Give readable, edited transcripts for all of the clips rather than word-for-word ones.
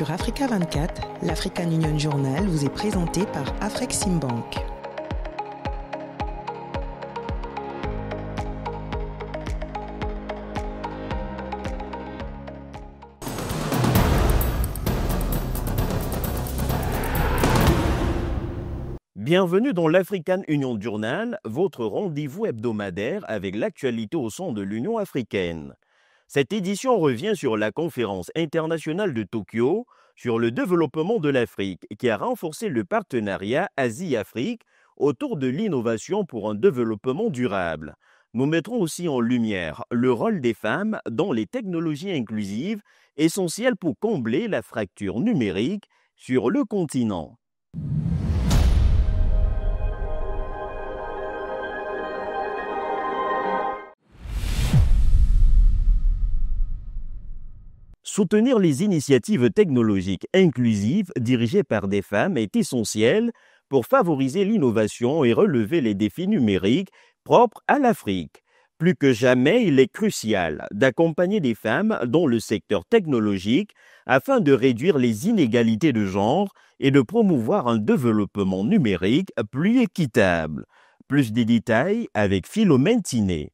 Sur Africa 24, l'African Union Journal vous est présenté par Afreximbank. Bienvenue dans l'African Union Journal, votre rendez-vous hebdomadaire avec l'actualité au sein de l'Union africaine. Cette édition revient sur la conférence internationale de Tokyo sur le développement de l'Afrique qui a renforcé le partenariat Asie-Afrique autour de l'innovation pour un développement durable. Nous mettrons aussi en lumière le rôle des femmes dans les technologies inclusives essentielles pour combler la fracture numérique sur le continent. Soutenir les initiatives technologiques inclusives dirigées par des femmes est essentiel pour favoriser l'innovation et relever les défis numériques propres à l'Afrique. Plus que jamais, il est crucial d'accompagner des femmes dans le secteur technologique afin de réduire les inégalités de genre et de promouvoir un développement numérique plus équitable. Plus de détails avec Philomène Tiné.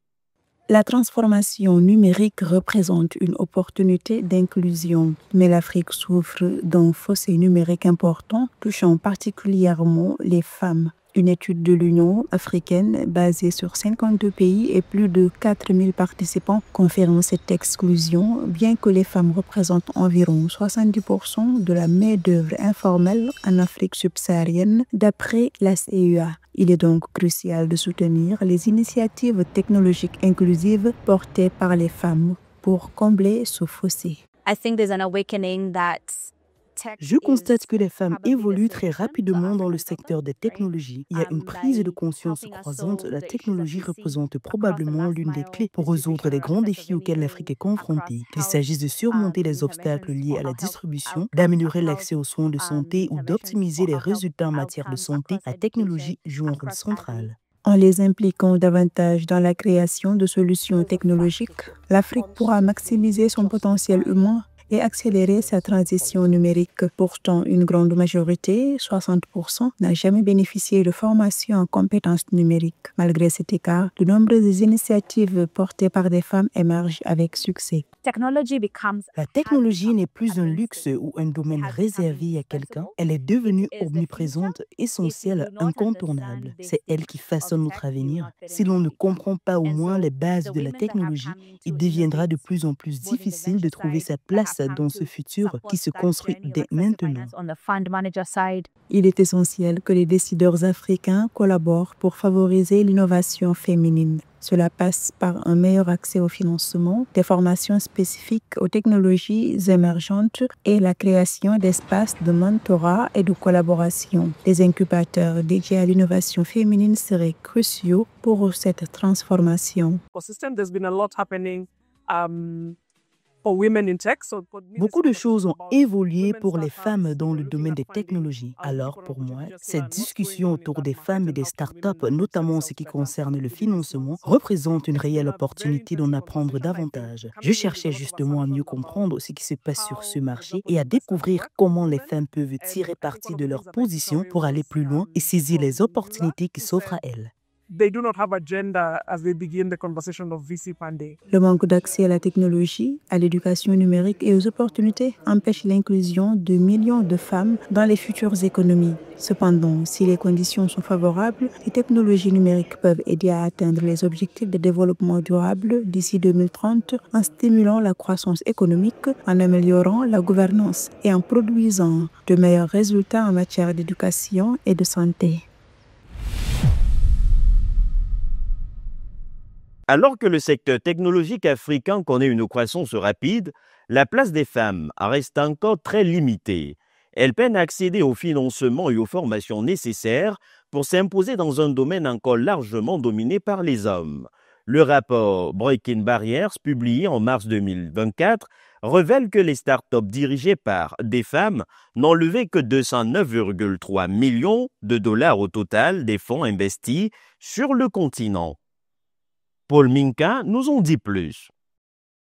La transformation numérique représente une opportunité d'inclusion, mais l'Afrique souffre d'un fossé numérique important, touchant particulièrement les femmes. Une étude de l'Union africaine basée sur 52 pays et plus de 4000 participants confirme cette exclusion, bien que les femmes représentent environ 70% de la main-d'œuvre informelle en Afrique subsaharienne, d'après la CEA. Il est donc crucial de soutenir les initiatives technologiques inclusives portées par les femmes pour combler ce fossé. Je constate que les femmes évoluent très rapidement dans le secteur des technologies. Il y a une prise de conscience croissante. La technologie représente probablement l'une des clés pour résoudre les grands défis auxquels l'Afrique est confrontée. Qu'il s'agisse de surmonter les obstacles liés à la distribution, d'améliorer l'accès aux soins de santé ou d'optimiser les résultats en matière de santé, la technologie joue un rôle central. En les impliquant davantage dans la création de solutions technologiques, l'Afrique pourra maximiser son potentiel humain et accélérer sa transition numérique. Pourtant, une grande majorité, 60%, n'a jamais bénéficié de formation en compétences numériques. Malgré cet écart, de nombreuses initiatives portées par des femmes émergent avec succès. La technologie n'est plus un luxe ou un domaine réservé à quelqu'un. Elle est devenue omniprésente, essentielle, incontournable. C'est elle qui façonne notre avenir. Si l'on ne comprend pas au moins les bases de la technologie, il deviendra de plus en plus difficile de trouver sa place dans ce futur qui se construit dès maintenant. Il est essentiel que les décideurs africains collaborent pour favoriser l'innovation féminine. Cela passe par un meilleur accès au financement, des formations spécifiques aux technologies émergentes et la création d'espaces de mentorat et de collaboration. Les incubateurs dédiés à l'innovation féminine seraient cruciaux pour cette transformation. Beaucoup de choses ont évolué pour les femmes dans le domaine des technologies. Alors, pour moi, cette discussion autour des femmes et des startups, notamment en ce qui concerne le financement, représente une réelle opportunité d'en apprendre davantage. Je cherchais justement à mieux comprendre ce qui se passe sur ce marché et à découvrir comment les femmes peuvent tirer parti de leur position pour aller plus loin et saisir les opportunités qui s'offrent à elles. Le manque d'accès à la technologie, à l'éducation numérique et aux opportunités empêche l'inclusion de millions de femmes dans les futures économies. Cependant, si les conditions sont favorables, les technologies numériques peuvent aider à atteindre les objectifs de développement durable d'ici 2030 en stimulant la croissance économique, en améliorant la gouvernance et en produisant de meilleurs résultats en matière d'éducation et de santé. Alors que le secteur technologique africain connaît une croissance rapide, la place des femmes reste encore très limitée. Elles peinent à accéder au financement et aux formations nécessaires pour s'imposer dans un domaine encore largement dominé par les hommes. Le rapport Breaking Barriers, publié en mars 2024, révèle que les startups dirigées par des femmes n'ont levé que 209,3 millions de dollars au total des fonds investis sur le continent. Paul Minka nous en dit plus.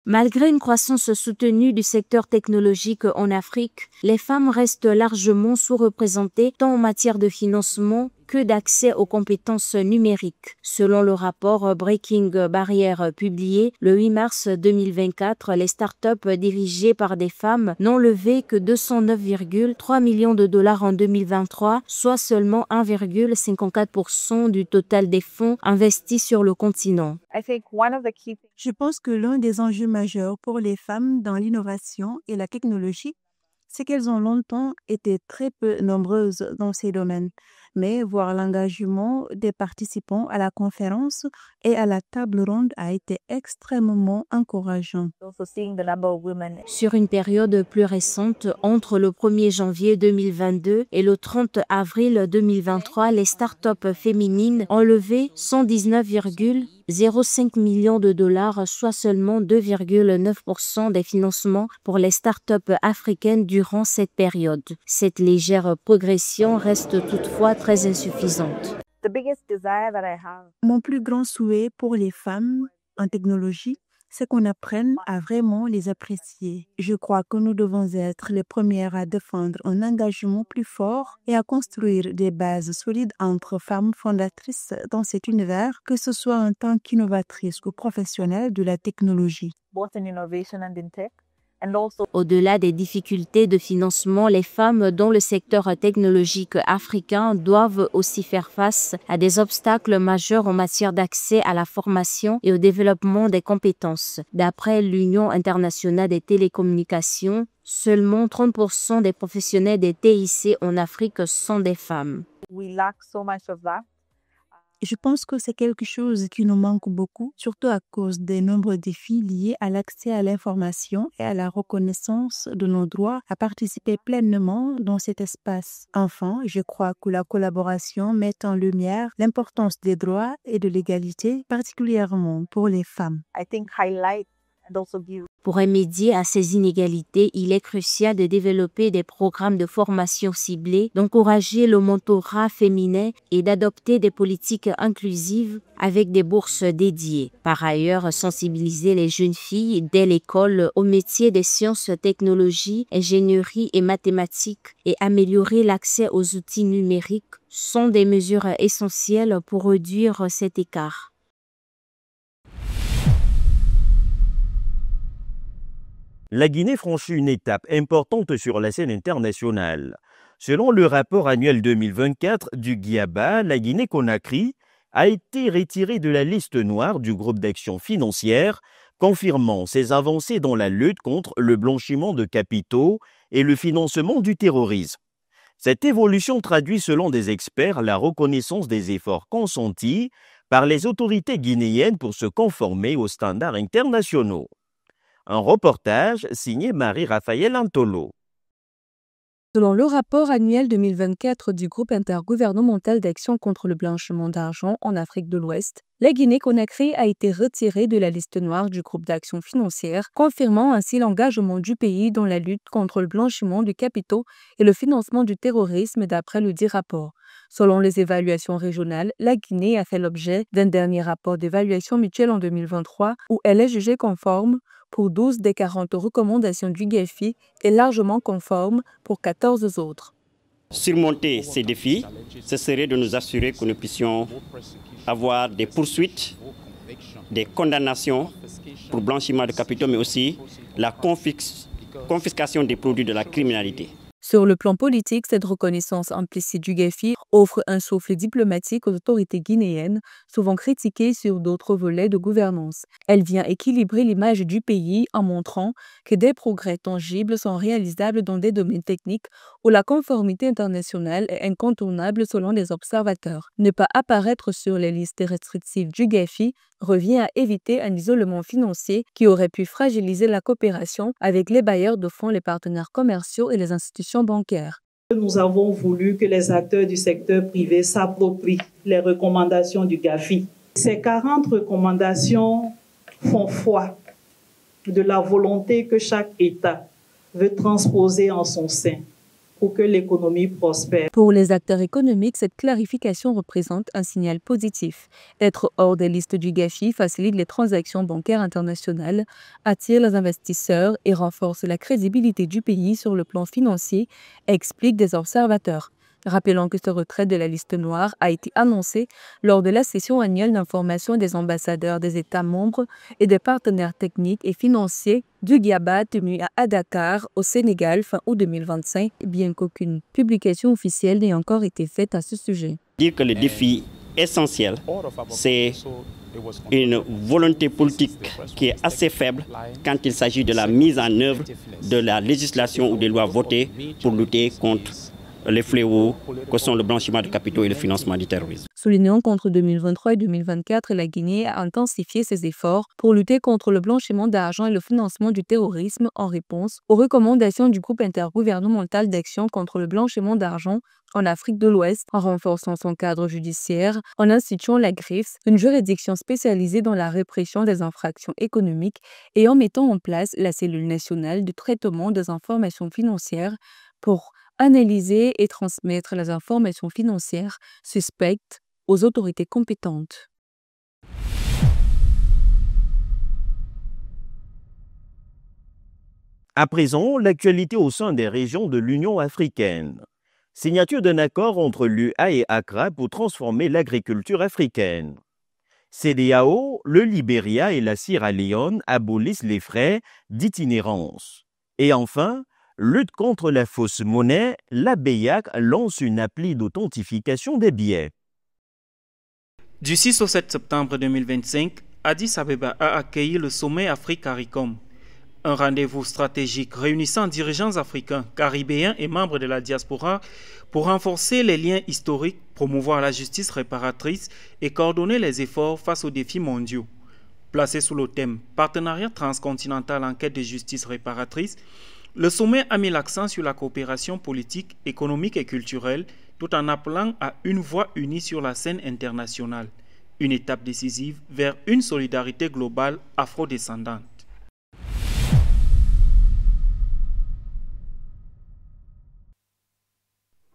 Malgré une croissance soutenue du secteur technologique en Afrique, les femmes restent largement sous-représentées tant en matière de financement que d'accès aux compétences numériques. Selon le rapport Breaking Barriers publié le 8 mars 2024, les startups dirigées par des femmes n'ont levé que 209,3 millions de dollars en 2023, soit seulement 1,54% du total des fonds investis sur le continent. Je pense que l'un des enjeux majeurs pour les femmes dans l'innovation et la technologie, c'est qu'elles ont longtemps été très peu nombreuses dans ces domaines. Mais voir l'engagement des participants à la conférence et à la table ronde a été extrêmement encourageant. Sur une période plus récente, entre le 1er janvier 2022 et le 30 avril 2023, les startups féminines ont levé 119,05 millions de dollars, soit seulement 2,9% des financements pour les startups africaines durant cette période. Cette légère progression reste toutefois très insuffisante. Mon plus grand souhait pour les femmes en technologie, c'est qu'on apprenne à vraiment les apprécier. Je crois que nous devons être les premières à défendre un engagement plus fort et à construire des bases solides entre femmes fondatrices dans cet univers, que ce soit en tant qu'innovatrices ou professionnelles de la technologie. Au-delà des difficultés de financement, les femmes dans le secteur technologique africain doivent aussi faire face à des obstacles majeurs en matière d'accès à la formation et au développement des compétences. D'après l'Union internationale des télécommunications, seulement 30% des professionnels des TIC en Afrique sont des femmes. Je pense que c'est quelque chose qui nous manque beaucoup, surtout à cause des nombreux défis liés à l'accès à l'information et à la reconnaissance de nos droits à participer pleinement dans cet espace. Enfin, je crois que la collaboration met en lumière l'importance des droits et de l'égalité, particulièrement pour les femmes. Pour remédier à ces inégalités, il est crucial de développer des programmes de formation ciblés, d'encourager le mentorat féminin et d'adopter des politiques inclusives avec des bourses dédiées. Par ailleurs, sensibiliser les jeunes filles dès l'école aux métiers des sciences, technologies, ingénierie et mathématiques et améliorer l'accès aux outils numériques sont des mesures essentielles pour réduire cet écart. La Guinée franchit une étape importante sur la scène internationale. Selon le rapport annuel 2024 du GIABA, la Guinée-Conakry a été retirée de la liste noire du groupe d'action financière, confirmant ses avancées dans la lutte contre le blanchiment de capitaux et le financement du terrorisme. Cette évolution traduit selon des experts la reconnaissance des efforts consentis par les autorités guinéennes pour se conformer aux standards internationaux. Un reportage signé Marie-Raphaël Antolo. Selon le rapport annuel 2024 du groupe intergouvernemental d'action contre le blanchiment d'argent en Afrique de l'Ouest, la Guinée-Conakry a été retirée de la liste noire du groupe d'action financière, confirmant ainsi l'engagement du pays dans la lutte contre le blanchiment de capitaux et le financement du terrorisme d'après le dit rapport. Selon les évaluations régionales, la Guinée a fait l'objet d'un dernier rapport d'évaluation mutuelle en 2023 où elle est jugée conforme pour 12 des 40 recommandations du GAFI et largement conforme pour 14 autres. Surmonter ces défis, ce serait de nous assurer que nous puissions avoir des poursuites, des condamnations pour blanchiment de capitaux, mais aussi la confiscation des produits de la criminalité. Sur le plan politique, cette reconnaissance implicite du GAFI offre un souffle diplomatique aux autorités guinéennes, souvent critiquées sur d'autres volets de gouvernance. Elle vient équilibrer l'image du pays en montrant que des progrès tangibles sont réalisables dans des domaines techniques où la conformité internationale est incontournable selon les observateurs. Ne pas apparaître sur les listes restrictives du GAFI revient à éviter un isolement financier qui aurait pu fragiliser la coopération avec les bailleurs de fonds, les partenaires commerciaux et les institutions bancaires. Nous avons voulu que les acteurs du secteur privé s'approprient les recommandations du GAFI. Ces 40 recommandations font foi de la volonté que chaque État veut transposer en son sein pour que l'économie prospère. Pour les acteurs économiques, cette clarification représente un signal positif. Être hors des listes du GAFI facilite les transactions bancaires internationales, attire les investisseurs et renforce la crédibilité du pays sur le plan financier, expliquent des observateurs. Rappelons que ce retrait de la liste noire a été annoncé lors de la session annuelle d'information des ambassadeurs des États membres et des partenaires techniques et financiers du GIABA tenu à Dakar, au Sénégal, fin août 2025, bien qu'aucune publication officielle n'ait encore été faite à ce sujet. Dire que le défi essentiel, c'est une volonté politique qui est assez faible quand il s'agit de la mise en œuvre de la législation ou des lois votées pour lutter contre les fléaux que sont le blanchiment de capitaux et le financement du terrorisme. Soulignant qu'entre 2023 et 2024, la Guinée a intensifié ses efforts pour lutter contre le blanchiment d'argent et le financement du terrorisme en réponse aux recommandations du groupe intergouvernemental d'action contre le blanchiment d'argent en Afrique de l'Ouest, en renforçant son cadre judiciaire, en instituant la GRIFS, une juridiction spécialisée dans la répression des infractions économiques, et en mettant en place la cellule nationale de traitement des informations financières pour analyser et transmettre les informations financières suspectes aux autorités compétentes. À présent, l'actualité au sein des régions de l'Union africaine. Signature d'un accord entre l'UA et Accra pour transformer l'agriculture africaine. CEDEAO, le Libéria et la Sierra Leone abolissent les frais d'itinérance. Et enfin, lutte contre la fausse monnaie, la BEAC lance une appli d'authentification des billets. Du 6 au 7 septembre 2025, Addis Abeba a accueilli le sommet Afrique-CARICOM, un rendez-vous stratégique réunissant dirigeants africains, caribéens et membres de la diaspora pour renforcer les liens historiques, promouvoir la justice réparatrice et coordonner les efforts face aux défis mondiaux. Placé sous le thème « Partenariat transcontinental en quête de justice réparatrice », le sommet a mis l'accent sur la coopération politique, économique et culturelle, tout en appelant à une voix unie sur la scène internationale, une étape décisive vers une solidarité globale afrodescendante.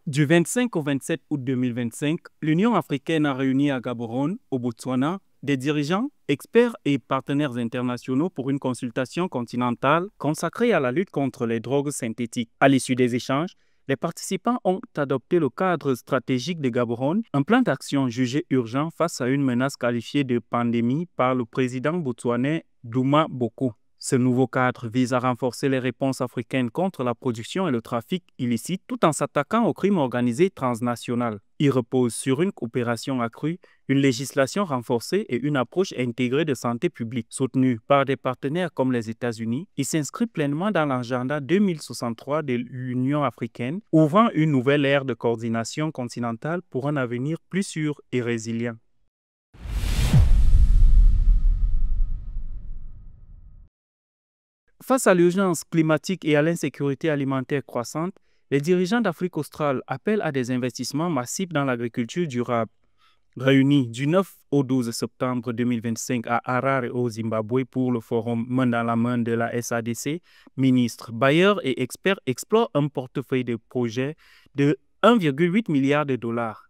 Du 25 au 27 août 2025, l'Union africaine a réuni à Gaborone, au Botswana, des dirigeants, experts et partenaires internationaux pour une consultation continentale consacrée à la lutte contre les drogues synthétiques. À l'issue des échanges, les participants ont adopté le cadre stratégique de Gaborone, un plan d'action jugé urgent face à une menace qualifiée de pandémie par le président botswanais Duma Boko. Ce nouveau cadre vise à renforcer les réponses africaines contre la production et le trafic illicite tout en s'attaquant au crime organisé transnational. Il repose sur une coopération accrue, une législation renforcée et une approche intégrée de santé publique. Soutenue par des partenaires comme les États-Unis, il s'inscrit pleinement dans l'agenda 2063 de l'Union africaine, ouvrant une nouvelle ère de coordination continentale pour un avenir plus sûr et résilient. Face à l'urgence climatique et à l'insécurité alimentaire croissante, les dirigeants d'Afrique australe appellent à des investissements massifs dans l'agriculture durable. Réunis du 9 au 12 septembre 2025 à Harare au Zimbabwe pour le forum Main dans la main de la SADC, ministres, bailleurs et experts explorent un portefeuille de projets de 1,8 milliard de dollars.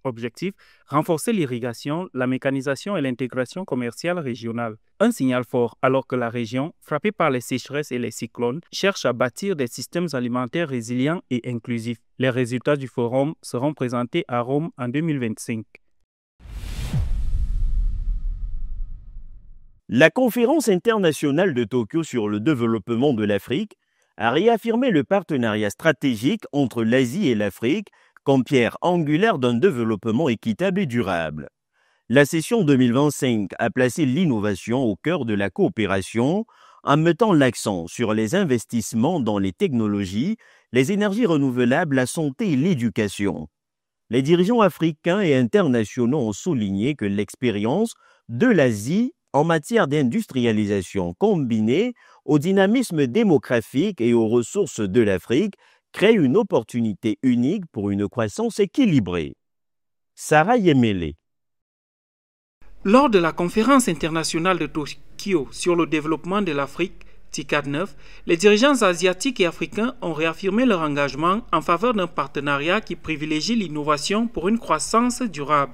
Objectif, renforcer l'irrigation, la mécanisation et l'intégration commerciale régionale. Un signal fort alors que la région, frappée par les sécheresses et les cyclones, cherche à bâtir des systèmes alimentaires résilients et inclusifs. Les résultats du forum seront présentés à Rome en 2025. La conférence internationale de Tokyo sur le développement de l'Afrique a réaffirmé le partenariat stratégique entre l'Asie et l'Afrique comme pierre angulaire d'un développement équitable et durable. La session 2025 a placé l'innovation au cœur de la coopération en mettant l'accent sur les investissements dans les technologies, les énergies renouvelables, la santé et l'éducation. Les dirigeants africains et internationaux ont souligné que l'expérience de l'Asie en matière d'industrialisation combinée au dynamisme démographique et aux ressources de l'Afrique crée une opportunité unique pour une croissance équilibrée. Sarah Yemele. Lors de la conférence internationale de Tokyo sur le développement de l'Afrique, TICAD 9, les dirigeants asiatiques et africains ont réaffirmé leur engagement en faveur d'un partenariat qui privilégie l'innovation pour une croissance durable.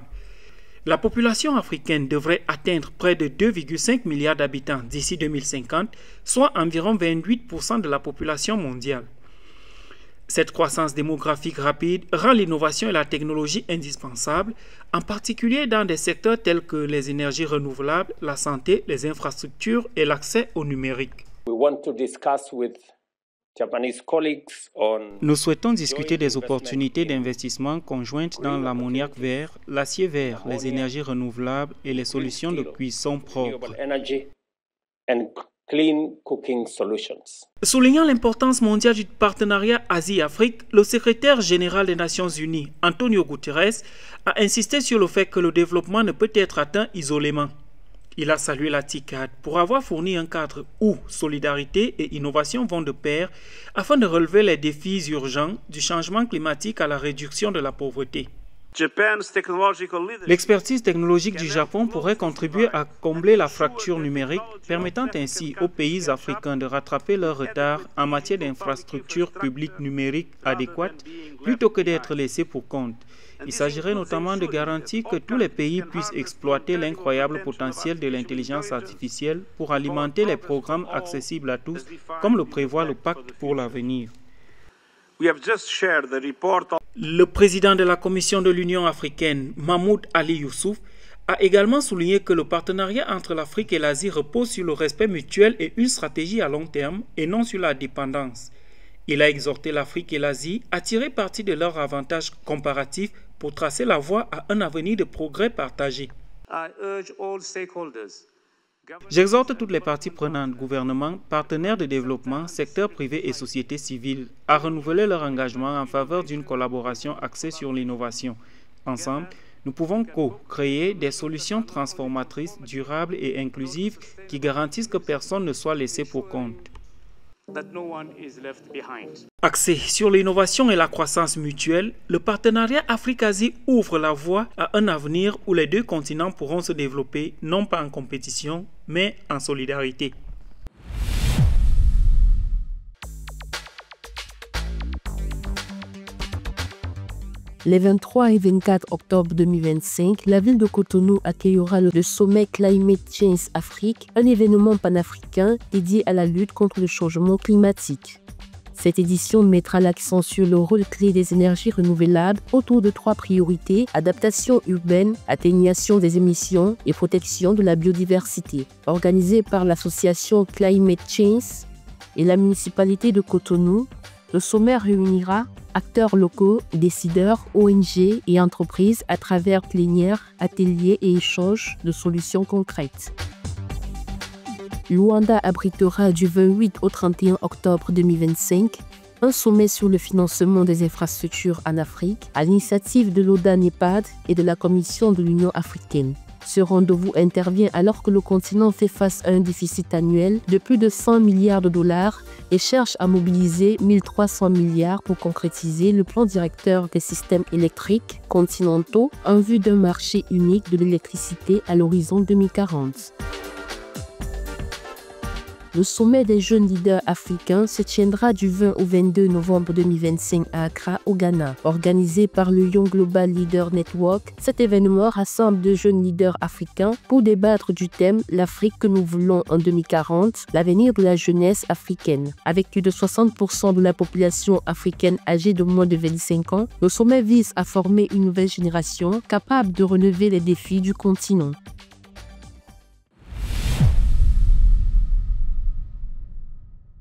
La population africaine devrait atteindre près de 2,5 milliards d'habitants d'ici 2050, soit environ 28% de la population mondiale. Cette croissance démographique rapide rend l'innovation et la technologie indispensables, en particulier dans des secteurs tels que les énergies renouvelables, la santé, les infrastructures et l'accès au numérique. Nous souhaitons discuter des opportunités d'investissement conjointes dans l'ammoniac vert, l'acier vert, les énergies renouvelables et les solutions de cuisson propres. Soulignant l'importance mondiale du partenariat Asie-Afrique, le secrétaire général des Nations Unies, Antonio Guterres, a insisté sur le fait que le développement ne peut être atteint isolément. Il a salué la TICAD pour avoir fourni un cadre où solidarité et innovation vont de pair afin de relever les défis urgents du changement climatique à la réduction de la pauvreté. L'expertise technologique du Japon pourrait contribuer à combler la fracture numérique, permettant ainsi aux pays africains de rattraper leur retard en matière d'infrastructures publiques numériques adéquates plutôt que d'être laissés pour compte. Il s'agirait notamment de garantir que tous les pays puissent exploiter l'incroyable potentiel de l'intelligence artificielle pour alimenter les programmes accessibles à tous, comme le prévoit le Pacte pour l'avenir. Le président de la Commission de l'Union africaine, Mahmoud Ali Youssouf, a également souligné que le partenariat entre l'Afrique et l'Asie repose sur le respect mutuel et une stratégie à long terme et non sur la dépendance. Il a exhorté l'Afrique et l'Asie à tirer parti de leurs avantages comparatifs pour tracer la voie à un avenir de progrès partagé. J'exhorte toutes les parties prenantes, gouvernements, partenaires de développement, secteur privé et société civile, à renouveler leur engagement en faveur d'une collaboration axée sur l'innovation. Ensemble, nous pouvons co-créer des solutions transformatrices, durables et inclusives qui garantissent que personne ne soit laissé pour compte. Axé sur l'innovation et la croissance mutuelle, le partenariat Afrique-Asie ouvre la voie à un avenir où les deux continents pourront se développer non pas en compétition, mais en solidarité. Les 23 et 24 octobre 2025, la ville de Cotonou accueillera le sommet Climate Change Afrique, un événement panafricain dédié à la lutte contre le changement climatique. Cette édition mettra l'accent sur le rôle clé des énergies renouvelables autour de 3 priorités: adaptation urbaine, atténuation des émissions et protection de la biodiversité. Organisée par l'association Climate Change et la municipalité de Cotonou, le sommet réunira acteurs locaux, décideurs, ONG et entreprises à travers plénières, ateliers et échanges de solutions concrètes. Luanda abritera du 28 au 31 octobre 2025 un sommet sur le financement des infrastructures en Afrique à l'initiative de l'ODA-NEPAD et de la Commission de l'Union africaine. Ce rendez-vous intervient alors que le continent fait face à un déficit annuel de plus de 100 milliards de dollars et cherche à mobiliser 1300 milliards pour concrétiser le plan directeur des systèmes électriques continentaux en vue d'un marché unique de l'électricité à l'horizon 2040. Le sommet des jeunes leaders africains se tiendra du 20 au 22 novembre 2025 à Accra, au Ghana. Organisé par le Young Global Leader Network, cet événement rassemble de jeunes leaders africains pour débattre du thème « L'Afrique que nous voulons en 2040, l'avenir de la jeunesse africaine ». Avec plus de 60% de la population africaine âgée de moins de 25 ans, le sommet vise à former une nouvelle génération capable de relever les défis du continent.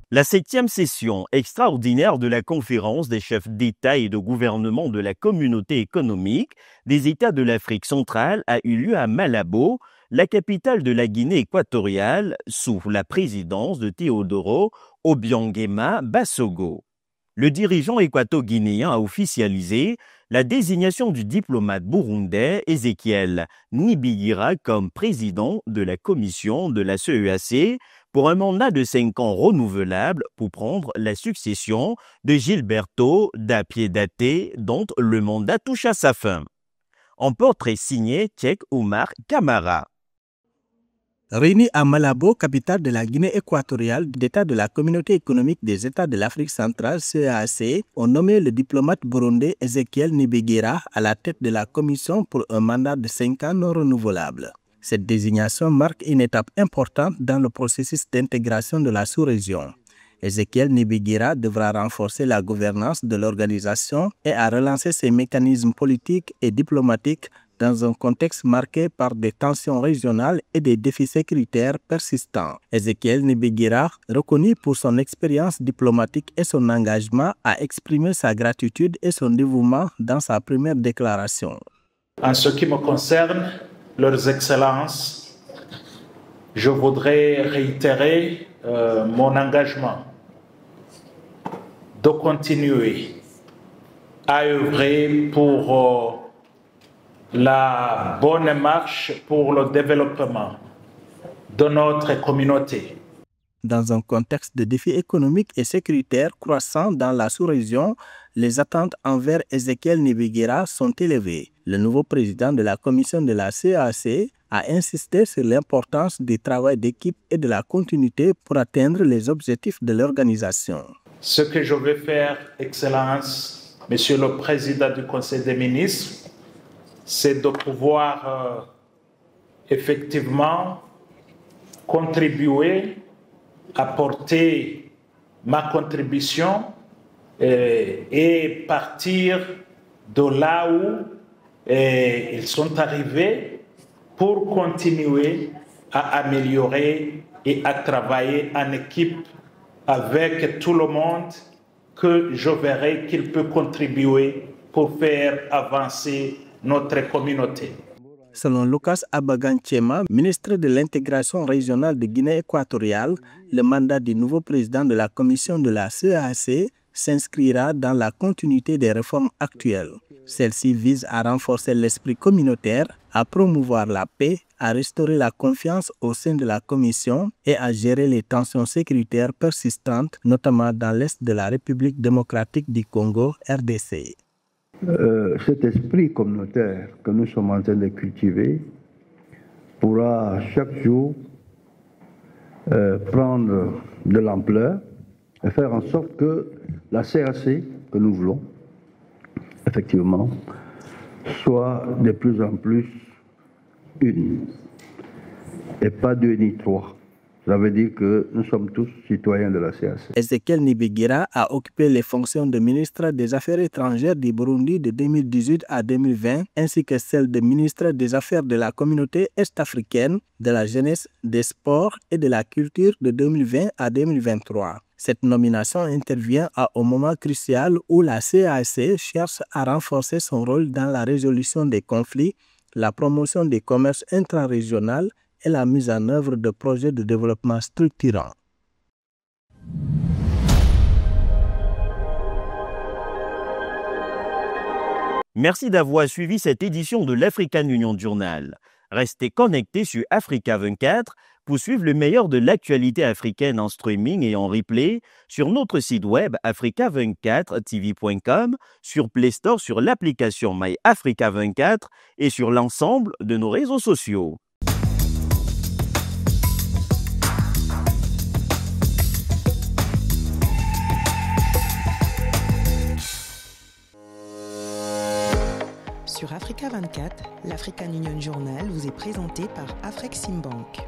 La 7e session extraordinaire de la conférence des chefs d'État et de gouvernement de la communauté économique des États de l'Afrique centrale a eu lieu à Malabo, la capitale de la Guinée équatoriale, sous la présidence de Teodoro Obiangema Basogo. Le dirigeant équato-guinéen a officialisé la désignation du diplomate burundais Ezekiel Nibigira comme président de la commission de la CEAC pour un mandat de 5 ans renouvelable pour prendre la succession de Gilberto da Piedade, dont le mandat touche à sa fin. En portrait signé Cheikh Oumar Kamara. Réunis à Malabo, capitale de la Guinée équatoriale, d'États de la Communauté économique des États de l'Afrique centrale, CEEAC, ont nommé le diplomate burundais Ezekiel Nibigira à la tête de la commission pour un mandat de 5 ans non renouvelable. Cette désignation marque une étape importante dans le processus d'intégration de la sous-région. Ezekiel Nibigira devra renforcer la gouvernance de l'organisation et à relancer ses mécanismes politiques et diplomatiques dans un contexte marqué par des tensions régionales et des défis sécuritaires persistants. Ezekiel Nibigira, reconnu pour son expérience diplomatique et son engagement, a exprimé sa gratitude et son dévouement dans sa première déclaration. En ce qui me concerne, Leurs Excellences, je voudrais réitérer mon engagement de continuer à œuvrer pour la bonne marche pour le développement de notre communauté. Dans un contexte de défis économiques et sécuritaires croissants dans la sous-région, les attentes envers Ezekiel Nibigira sont élevées. Le nouveau président de la commission de la CEEAC a insisté sur l'importance du travail d'équipe et de la continuité pour atteindre les objectifs de l'organisation. Ce que je vais faire, Excellence, Monsieur le Président du Conseil des ministres, c'est de pouvoir effectivement contribuer, apporter ma contribution et partir de là où ils sont arrivés pour continuer à améliorer et à travailler en équipe avec tout le monde que je verrai qu'il peut contribuer pour faire avancer notre communauté. Selon Lucas Abagan-Chema, ministre de l'intégration régionale de Guinée équatoriale, le mandat du nouveau président de la commission de la CEEAC s'inscrira dans la continuité des réformes actuelles. Celle-ci vise à renforcer l'esprit communautaire, à promouvoir la paix, à restaurer la confiance au sein de la commission et à gérer les tensions sécuritaires persistantes, notamment dans l'est de la République démocratique du Congo, RDC. Cet esprit communautaire que nous sommes en train de cultiver pourra chaque jour prendre de l'ampleur et faire en sorte que la CEEAC que nous voulons, effectivement, soit de plus en plus une et pas deux ni trois. Ça veut dire que nous sommes tous citoyens de la CEEAC. Ezekiel Nibigira a occupé les fonctions de ministre des Affaires étrangères du Burundi de 2018 à 2020, ainsi que celle de ministre des Affaires de la communauté est-africaine, de la jeunesse, des sports et de la culture de 2020 à 2023. Cette nomination intervient à un moment crucial où la CEEAC cherche à renforcer son rôle dans la résolution des conflits, la promotion des commerces intra-régional et la mise en œuvre de projets de développement structurants. Merci d'avoir suivi cette édition de l'African Union Journal. Restez connectés sur Africa 24 pour suivre le meilleur de l'actualité africaine en streaming et en replay sur notre site web africa24tv.com, sur Play Store, sur l'application MyAfrica24 et sur l'ensemble de nos réseaux sociaux. Sur Africa 24, l'African Union Journal vous est présenté par Afreximbank.